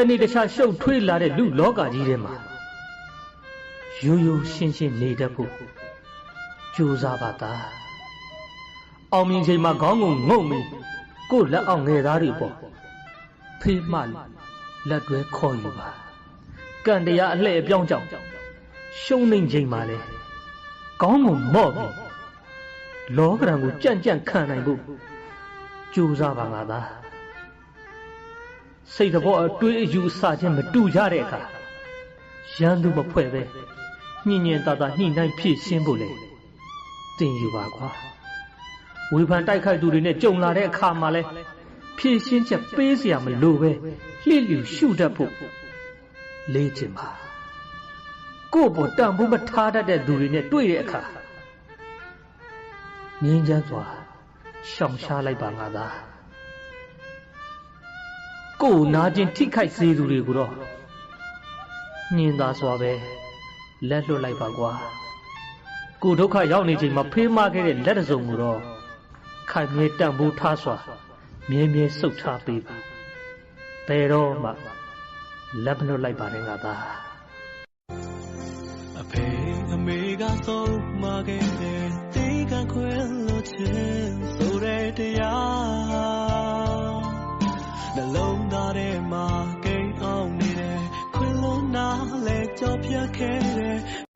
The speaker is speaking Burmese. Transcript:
တနေ့တခြားရှုပ်ထွေးလာတဲ့လူလောကကြီးထဲမှာရိုးရိုးရှင်းရှင်းနေတတ်ဖို့ကြိုးစားပါသားအောင်မြင်ချိန်မှာခေါင်းကိုငုံပြီးကိုယ့်လက်အောက်ငယ်သားတွေပေါ့ဖေးမှလက်တွဲခေါ်ယူပါကံတရားအလှည့်အပြောင်းကြောင့်ရှုံးနေချိန်မှာလဲခေါင်းကိုမော့ပြီးလောကရန်ကိုကြံ့ကြံ့ခံနိုင်ဖို့ကြိုးစားပါငါသားစိတ်တော်အတွေးအယူအဆချင်းမတူကြတဲ့အခါရန်သူမဖွဲ့ပဲညင်ညင်သာသာညှိနှိုင်းဖြည့်ရှင်းဖို့လေတင်ယူပါကွာဝေဖန်တိုက်ခိုက်သူတွေနဲ့ကြုံလာတဲ့အခါမှာလဲဖြည့်ရှင်းချက်ပေးเสียမလို့ပဲလှစ်လျူရှုတတ်ဖို့လေးချင်ပါကိုယ့်ပေါ်တန်ဖို့မထားတတ်တဲ့သူတွေနဲ့တွေ့တဲ့အခါငြင်းချမ်းစွာရှောင်ရှားလိုက်ပါငါသားကိုယ်နာကျင်ထိခိုက်စေသူတွေကိုတော့ညင်သာစွာပဲလက်လွတ်လိုက်ပါကွာကိုဒုက္ခရောက်နေချိန်မှာဖေးမခဲ့တဲ့လက်တစုံကိုတော့ခိုင်မြဲတန်ဖိုးထားစွာမြဲမြဲစုပ်ထားပေးပါဘယ်တော့မှလက်မလွတ်လိုက်ပါနဲ့ငါသားအဖေအမေကဆုံးမခဲ့တဲ့ဒီကခွဲလို့ချင်ဆိုတဲ့တရားနှလုံးသားထဲမှာကိန်းအောင်နေတယ်ခွင်လုံးနာလဲကြော်ပြတ်ခဲ့တဲ့